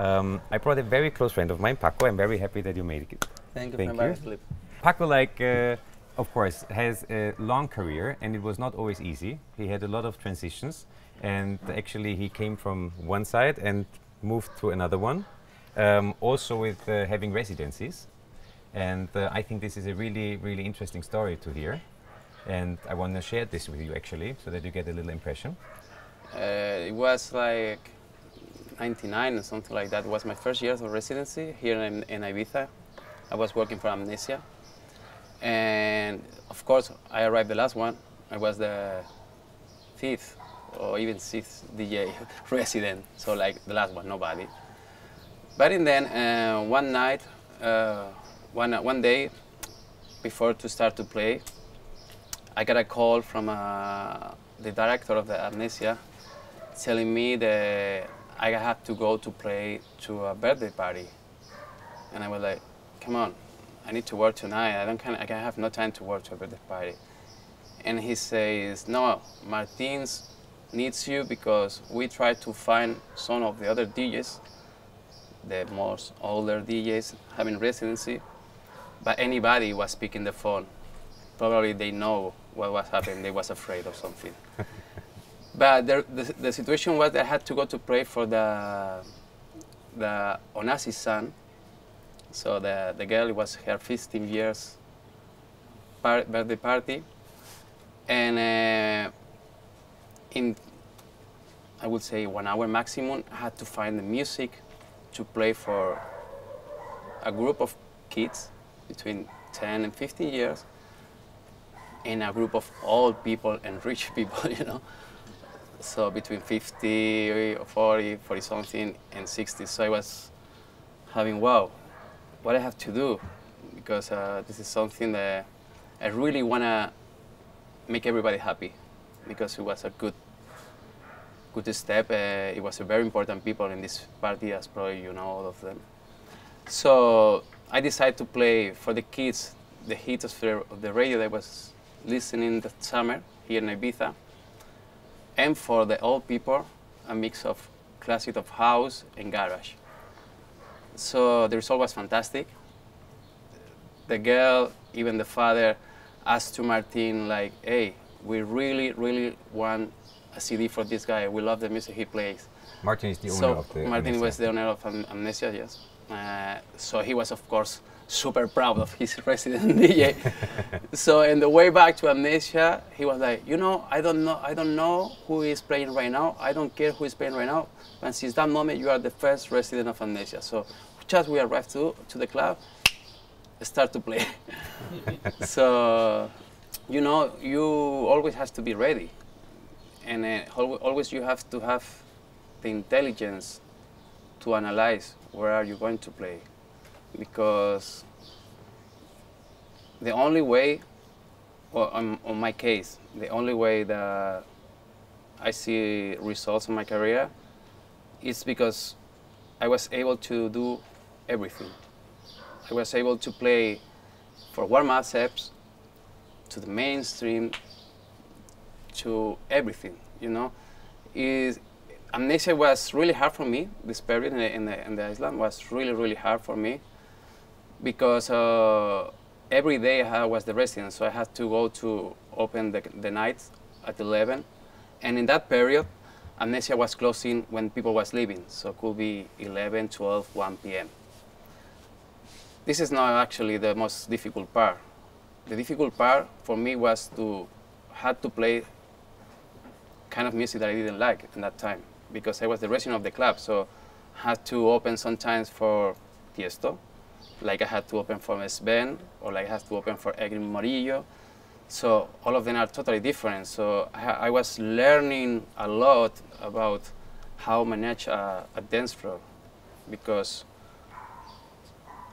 I brought a very close friend of mine, Paco. I'm very happy that you made it. Thank you Thank for you. inviting me. Paco, of course, has a long career, and it was not always easy. He had a lot of transitions, and actually he came from one side and moved to another one, also with having residencies. And I think this is a really, really interesting story to hear. And I want to share this with you, actually, so that you get a little impression. It was like 99 or something like that. It was my first year of residency here in Ibiza. I was working for Amnesia. And of course, I arrived the last one. I was the 5th or even 6th DJ resident, so like the last one, nobody. But then one night, one day, before to start to play, I got a call from the director of the Amnesia telling me that I had to go to play to a birthday party. And I was like, come on, I need to work tonight. I have no time to work to a birthday party. And he says, no, Martins needs you because we tried to find some of the other DJs, the most older DJs having residency, but anybody was picking the phone. Probably they know what was happening, they was afraid of something. But the situation was that I had to go to play for the Onasi's son. So the girl, it was her 15 years birthday party. And in, I would say 1 hour maximum, I had to find the music to play for a group of kids between 10 and 15 years and a group of old people and rich people, you know. So between 50, 40, 40 something and 60. So I was having, wow, what I have to do, because this is something that I really want to make everybody happy, because it was a good step. It was a very important people in this party, as probably you know all of them. So I decided to play for the kids the hits of the radio that I was listening that summer here in Ibiza, and for the old people, a mix of classic of house and garage. So the result was fantastic. The girl, even the father, asked to Martin, like, hey, we really, really want a CD for this guy. We love the music he plays. Martin is the owner of the Martin Amnesia. was the owner of Amnesia, yes. So he was, of course, super proud of his resident DJ. So in the way back to Amnesia, he was like, you know, I don't know who is playing right now. I don't care who is playing right now. And since that moment, you are the first resident of Amnesia. So just we arrived to the club, start to play. So, you know, you always have to be ready. And always you have to have the intelligence to analyze where are you going to play. Because the only way, or on my case, the only way that I see results in my career is because I was able to do everything. I was able to play for warm-up steps, to the mainstream, to everything, you know. Amnesia was really hard for me. This period in the island was really, really hard for me, because every day I was the resident, so I had to go to open the nights at 11. And in that period, Amnesia was closing when people was leaving, so it could be 11, 12, 1 p.m. This is not actually the most difficult part. The difficult part for me was to have to play kind of music that I didn't like in that time, because I was the resident of the club, so I had to open sometimes for Tiesto, like I had to open for Sven, or like I had to open for Egrin Morillo. So all of them are totally different. So I was learning a lot about how manage a dance floor, because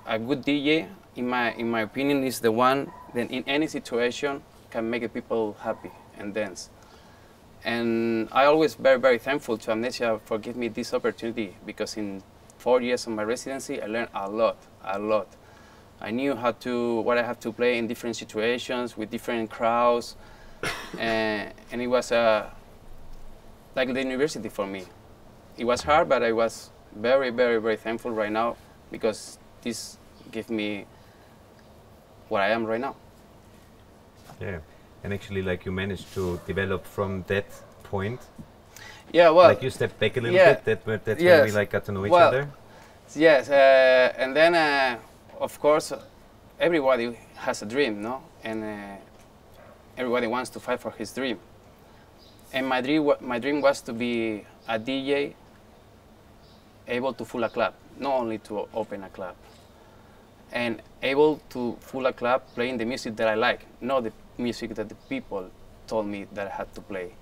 a good DJ, in my opinion, is the one that in any situation can make the people happy and dance. And I always very, very thankful to Amnesia for giving me this opportunity, because in 4 years of my residency, I learned a lot. I knew what I have to play in different situations with different crowds, and it was like the university for me. It was hard, but I was very, very, very thankful right now because this gives me what I am right now. Yeah, and actually, like you managed to develop from that point. Yeah, well, Like you stepped back a little yeah, bit. That's yes. when we like got to know each Well, other. Yes, and then of course everybody has a dream, no? And everybody wants to fight for his dream. And my dream was to be a DJ able to fill a club, not only to open a club. And able to fill a club playing the music that I like, not the music that the people told me that I had to play.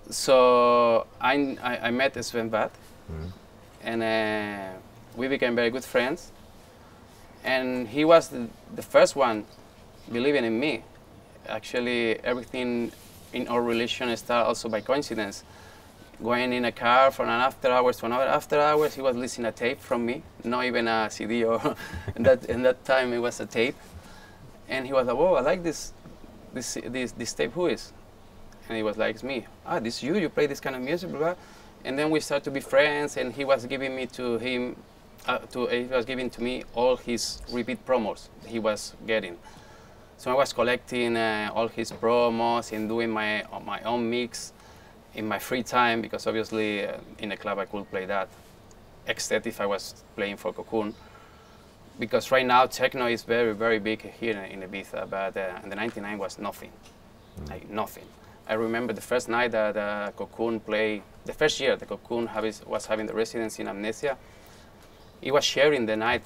So I met Sven Bad, and we became very good friends. And he was the first one believing in me. Actually, everything in our relation started also by coincidence. Going in a car from an after hours to another after hours, he was listening a tape from me, not even a CD or in that time it was a tape. And he was like, "Whoa, I like this tape. Who is?" And he was like, "It's me." "Ah, this you play this kind of music, blah, blah." And then we started to be friends, and he was giving me to him, he was giving to me all his repeat promos he was getting. So I was collecting all his promos and doing my own mix in my free time, because obviously in a club I could play that, except if I was playing for Cocoon. Because right now techno is very, very big here in Ibiza, but in the 99 was nothing, like nothing. I remember the first night that Cocoon played, the first year that Cocoon was having the residency in Amnesia, he was sharing the night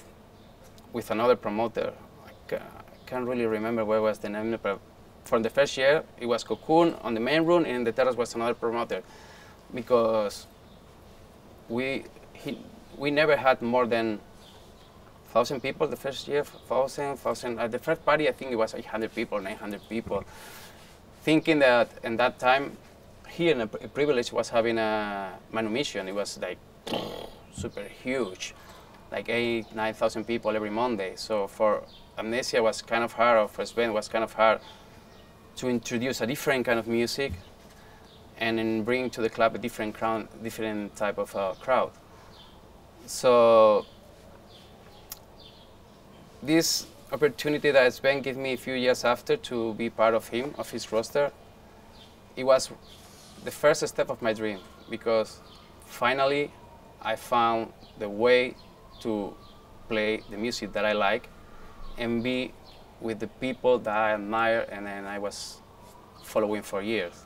with another promoter. I can't really remember what was the name, but for the first year, it was Cocoon on the main room, and in the terrace was another promoter, because we never had more than 1,000 people the first year, 1,000. At the first party, I think it was 800 people, 900 people. Thinking that in that time, here in a Privilege was having a Manumission. It was like super huge, like 8,000, 9,000 people every Monday. So for Amnesia was kind of hard, or for Sven was kind of hard to introduce a different kind of music and then bring to the club a different type of crowd. So this opportunity that Sven gave me a few years after to be part of his roster, it was the first step of my dream, because finally I found the way to play the music that I like and be with the people that I admire and then I was following for years.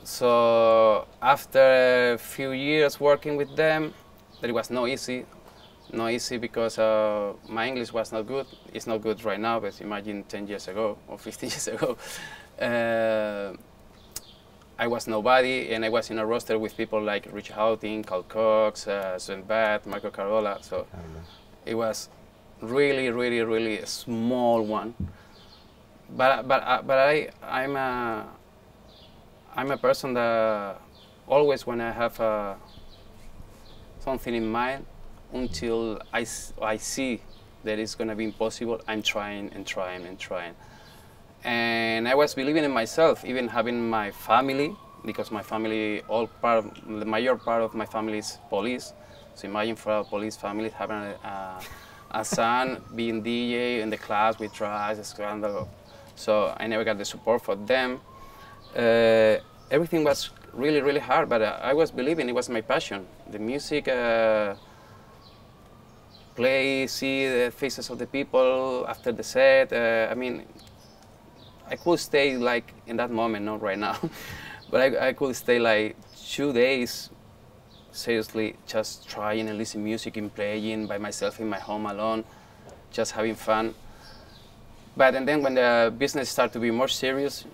So after a few years working with them, that it was not easy because my English was not good. It's not good right now, but imagine 10 years ago or 15 years ago. I was nobody, and I was in a roster with people like Rich Houghton, Carl Cox, Sven Bad, Marco Carola. So it was really, really, really a small one. But I'm a person that always, when I have something in mind, until I see that it's going to be impossible, I'm trying and trying and trying. And I was believing in myself, even having my family, because my family, the major part of my family is police. So imagine for a police family having a son being DJ in the class with drugs, scandal. So I never got the support for them. Everything was really, really hard, but I was believing it was my passion. The music, play, see the faces of the people after the set. I mean, I could stay like in that moment, not right now, but I could stay like 2 days, seriously, just trying and listening music and playing by myself in my home alone, just having fun. But and then when the business starts to be more serious,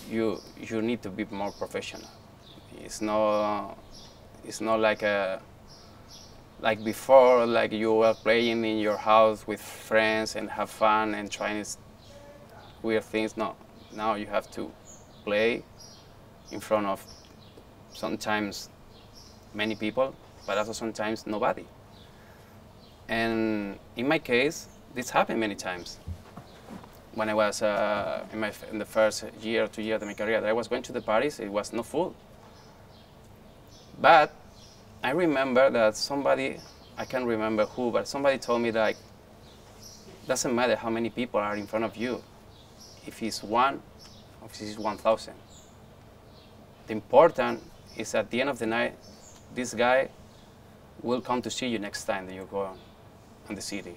you need to be more professional. It's not like before, like you were playing in your house with friends and have fun and trying weird things. No, now you have to play in front of sometimes many people, but also sometimes nobody. And in my case, this happened many times. When I was in the first year or 2 years of my career, that I was going to the parties, it was not full. But I remember that somebody, I can't remember who, but somebody told me that doesn't matter how many people are in front of you, if it's one or if it's 1,000. The important is at the end of the night, this guy will come to see you next time that you go on the city.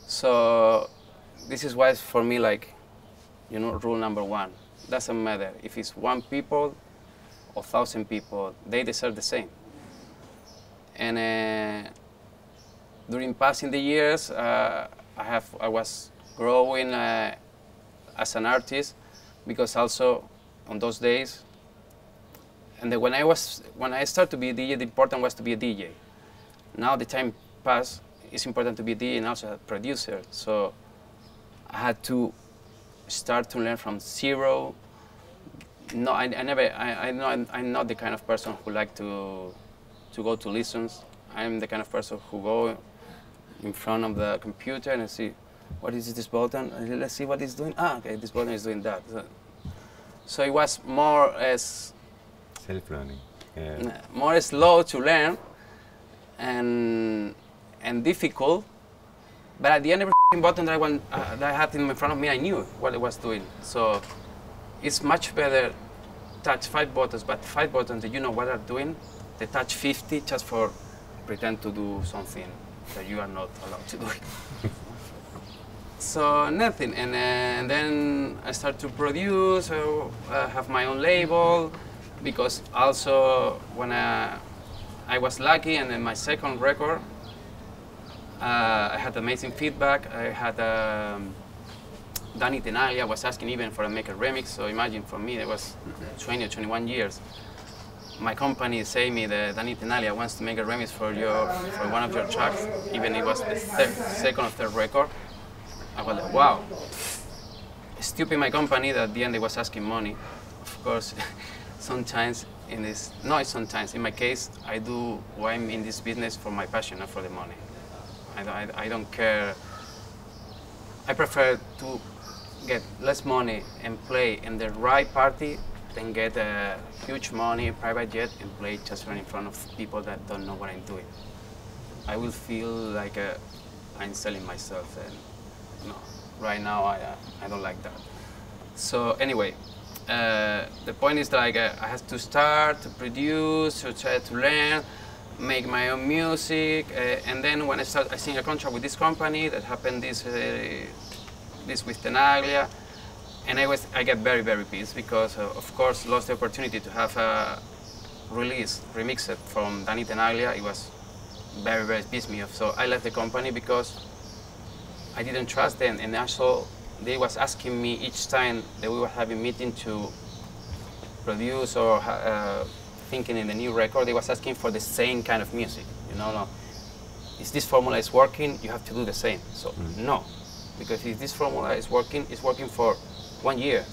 So this is why it's for me like, you know, rule number one. Doesn't matter if it's 1 people or 1,000 people, they deserve the same. And during passing the years, I was growing as an artist, because also on those days, and then when I started to be a DJ, the important was to be a DJ. Now the time passed, it's important to be a DJ and also a producer. So I had to start to learn from zero. No, I'm not the kind of person who like to go to lessons. I'm the kind of person who go in front of the computer and see, what is this button? Let's see what it's doing. Ah, okay, this button is doing that. So it was more as self-learning. Yeah. More slow to learn and difficult. But at the end, every button that I had in front of me, I knew what it was doing. So it's much better touch 5 buttons, but 5 buttons that you know what are doing, they touch 50 just for pretend to do something that you are not allowed to do. So nothing, and then I start to produce, have my own label, because also when I was lucky, and then my second record, I had amazing feedback. I had Danny Tenaglia was asking even for a make a remix, so imagine for me it was 20 or 21 years. My company say me that Danny Tenaglia wants to make a remix for one of your tracks, even it was the second or third record. I was like, wow. Stupid my company that at the end they was asking money. Of course, sometimes in my case, I do why I'm in this business for my passion, not for the money. I don't care. I prefer to get less money and play in the right party than get a huge money, private jet, and play just right in front of people that don't know what I'm doing. I will feel like I'm selling myself, and no, right now I don't like that. So anyway, the point is like I have to start to produce, to try to learn, make my own music, and then when I signed a contract with this company that happened this with Tenaglia, and I get very, very pissed because of course lost the opportunity to have a remix it from Danny Tenaglia. It was very, very pissed me off. So I left the company because I didn't trust them, and also they was asking me each time that we were having meeting to produce or thinking in the new record, they was asking for the same kind of music. You know, no, if this formula is working, you have to do the same. So no, because if this formula is working, it's working for 1 year,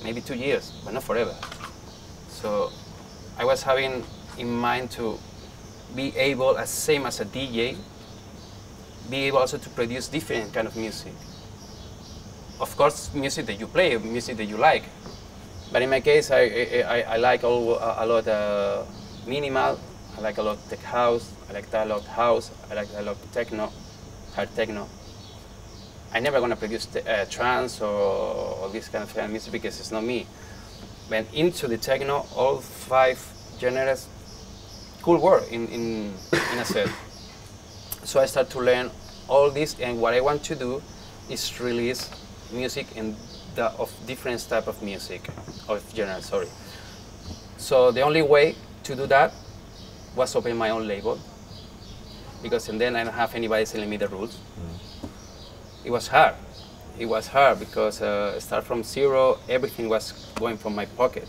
maybe 2 years, but not forever. So I was having in mind to be able, as same as a DJ, be able also to produce different kind of music. Of course, music that you play, music that you like. But in my case, I like a lot minimal, I like a lot tech house, I like a lot house, I like a lot techno, hard techno. I'm never gonna produce trance or this kind of music because it's not me. But into the techno, all 5 genres could work in a set. So I start to learn all this, and what I want to do is release music of different type of music, of genre, sorry. So the only way to do that was open my own label, because and then I don't have anybody telling me the rules. It was hard. It was hard because start from zero, everything was going from my pocket.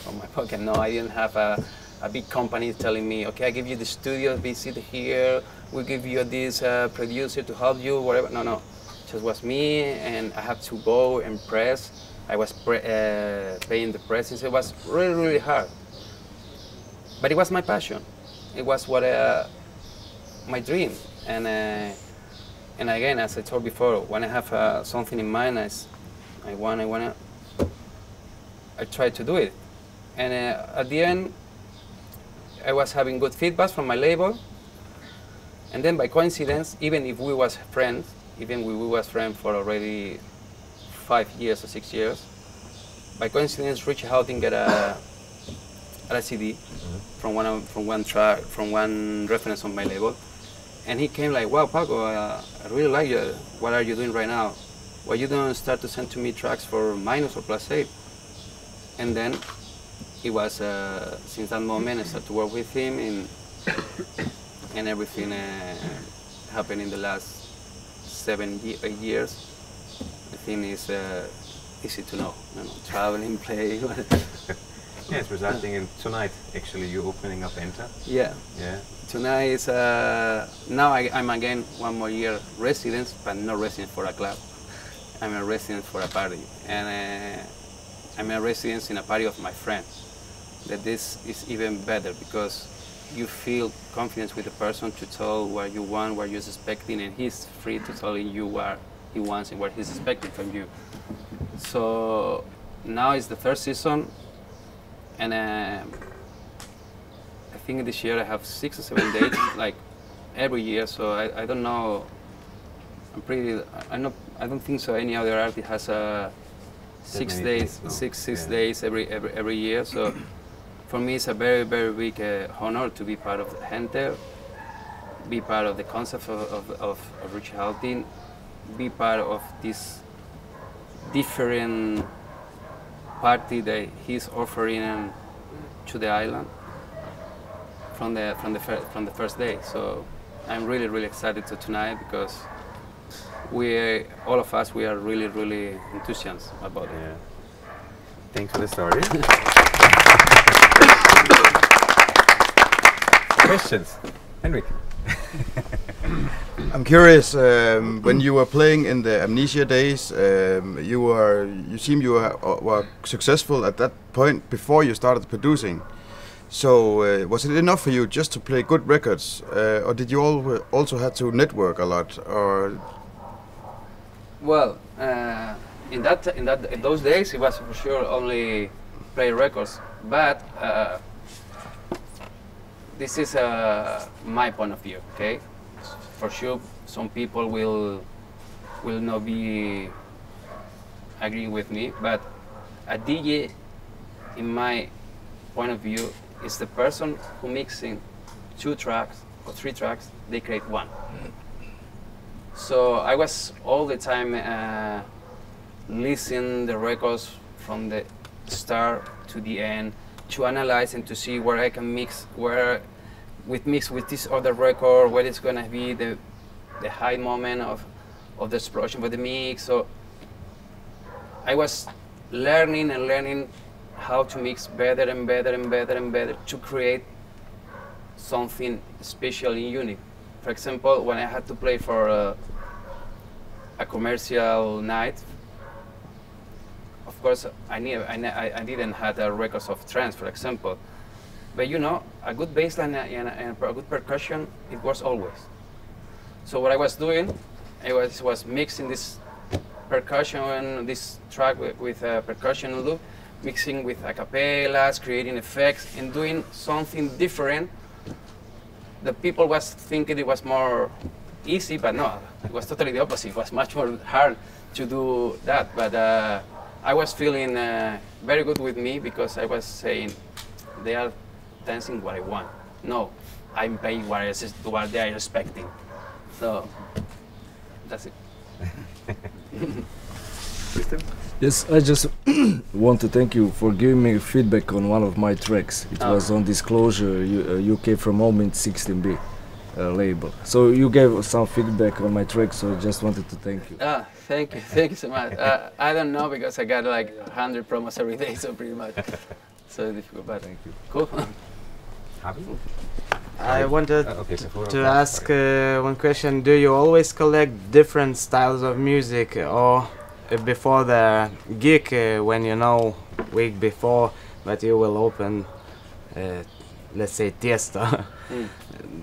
From my pocket. No, I didn't have a big company telling me, okay, I give you the studio, visit here, we give you this producer to help you, whatever. No, no. It just was me, and I had to go and press. I was paying the presses. It was really, really hard. But it was my passion. It was what my dream. And again, as I told before, when I have something in mind, I try to do it. And at the end, I was having good feedback from my label, and then by coincidence, even if we was friends, even we was friends for already 5 years or 6 years, by coincidence, Richie Houghton got a CD from one reference on my label, and he came like, "Wow, Paco, I really like you. What are you doing right now? Why you don't start to send to me tracks for minus or +8?" And then it was since that moment I started to work with him, and everything happened in the last 8 years. I think it's easy to know, traveling, playing. Yeah, it's resulting in tonight, actually, you opening up Enter. Yeah. Yeah. Tonight is, now I'm again 1 more year resident, but not resident for a club. I'm a resident for a party. And I'm a resident in a party of my friends. That this is even better because you feel confidence with the person to tell what you want, what you're expecting, and he's free to tell you what he wants and what he's expecting from you. So now it's the third season, and I think this year I have 6 or 7 dates, like every year. So I don't know. I don't think so. Any other artist has 6 days, no. six days every year. So for me, it's a very big honor to be part of Gente, be part of the concept of Richie Houghton, be part of this different party that he's offering to the island from the first day. So I'm really excited to tonight because all of us we are really enthusiastic about it. Yeah. Thanks for the story. Questions, Henrik? I'm curious. When you were playing in the Amnesia days, you seem you were successful at that point before you started producing. So was it enough for you just to play good records, or did you also have to network a lot? Or well, in those days, it was for sure only play records, but this is my point of view. Okay, for sure, some people will not be agreeing with me, but a DJ, in my point of view, is the person who mixing 2 tracks or 3 tracks, they create one. So I was all the time listening the records from the start to the end to analyze and to see where I can mix, where mix with this other record, where it's gonna be the high moment of the explosion for the mix. So I was learning how to mix better and better to create something special and unique. For example, when I had to play for a commercial night, of course I didn't have records of trance, for example, but a good bass line and a good percussion, it works always. So what I was doing, I was mixing this percussion, this track with percussion loop, mixing with acapellas, creating effects, and doing something different. The people was thinking it was more easy, but no, it was totally the opposite. It was much more hard to do that. But I was feeling very good with me because I was saying they are dancing what I want. No, I'm playing what they are expecting. So that's it. Yes, I just want to thank you for giving me feedback on one of my tracks. It was on Disclosure, UK from Moment 16B label. So you gave some feedback on my track, so I just wanted to thank you. Thank you so much. I don't know because I got like 100 promos every day, so pretty much. So difficult, but Thank you. cool. I wanted to ask one question. Do you always collect different styles of music, or before the gig, when you know week before that you will open, let's say Tiesto,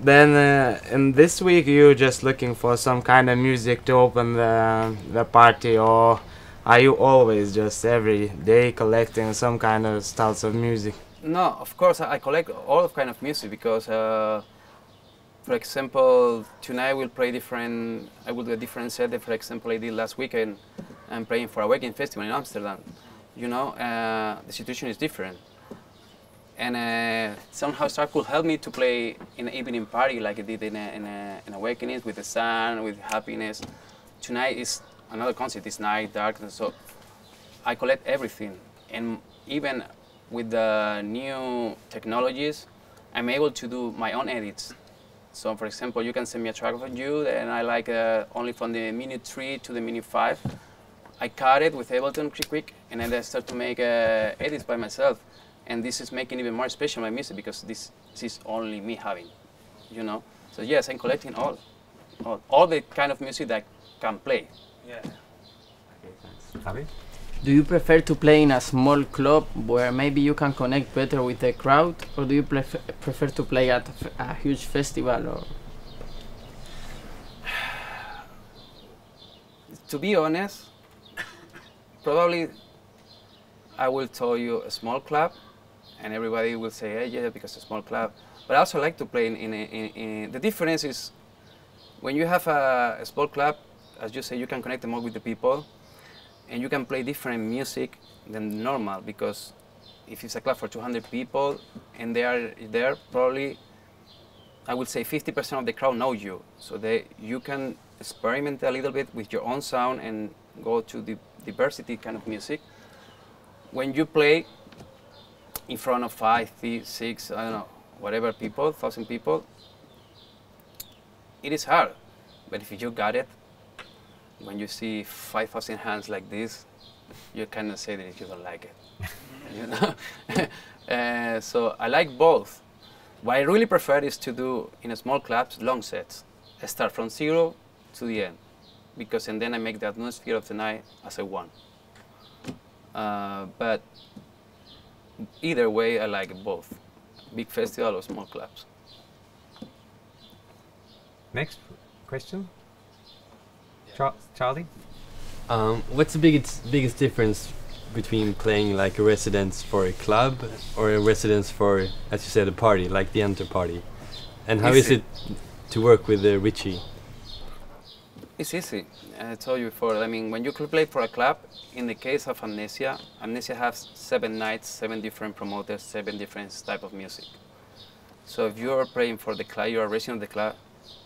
then in this week you're just looking for some kind of music to open the party, or are you always just every day collecting some kind of styles of music? No, of course I collect all of kind of music because, for example, tonight we'll play different. I will do a different set. That, for example, I did last weekend. I'm playing for a weekend festival in Amsterdam. You know, the situation is different, and somehow Star could help me to play in an evening party like I did in Awakenings with the sun, with happiness. Tonight is another concept. It's night, darkness. So I collect everything, and even with the new technologies, I'm able to do my own edits. So, for example, you can send me a track of you, and I like only from the minute 3 to the minute 5. I cut it with Ableton quick, and then I start to make edits by myself. And this is making even more special my music because this is only me having, you know. So yes, I'm collecting all the kind of music that I can play. Yeah. Okay, thanks. Javi? Do you prefer to play in a small club where maybe you can connect better with the crowd, or do you prefer to play at a huge festival? Or to be honest, probably I will tell you a small club, and everybody will say, hey, yeah, because it's a small club. But I also like to play in the difference is when you have a small club, as you say, you can connect more with the people. And you can play different music than normal, because if it's a club for 200 people and they are there, probably I would say 50% of the crowd know you. So you can experiment a little bit with your own sound and go to the diversity kind of music. When you play in front of 5, 6, I don't know, whatever people, 1,000 people, it is hard. But if you got it, when you see 5,000 hands like this, you cannot say that if you don't like it, you know. So I like both. What I really prefer is to do in a small clubs long sets. I start from 0 to the end, because and then I make the atmosphere of the night as I want. But either way, I like both, big festival or small clubs. Next question. Charlie? What's the biggest difference between playing like a residence for a club or a residence for, as you said, a party, like the Enter Party? And how is it to work with Richie? It's easy. I told you before, I mean, when you play for a club, in the case of Amnesia, Amnesia has 7 nights, 7 different promoters, 7 different type of music. So if you are playing for the club, you are a resident of the club,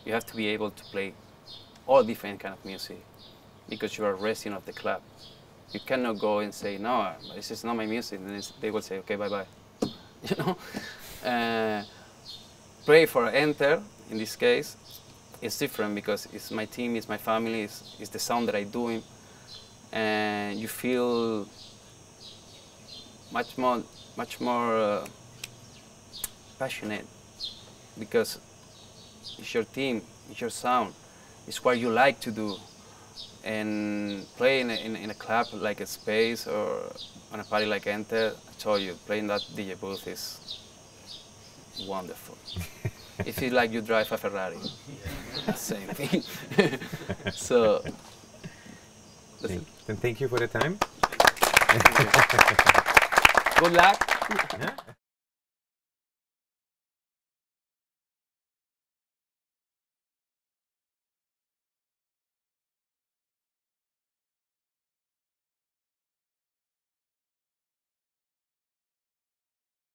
you have to be able to play all different kind of music, because you are a resident of the club. You cannot go and say, no, this is not my music, and then they will say, okay, bye-bye. You know? Play for Enter, in this case, it's different because it's my team, it's my family, it's the sound that I'm doing, and you feel much more passionate, because it's your team, it's your sound. It's what you like to do, and playing in a club like a Space or on a party like Enter, I told you, playing that DJ booth is wonderful. It feels like you drive a Ferrari. Same thing. So, then thank you for the time. good luck. Yeah.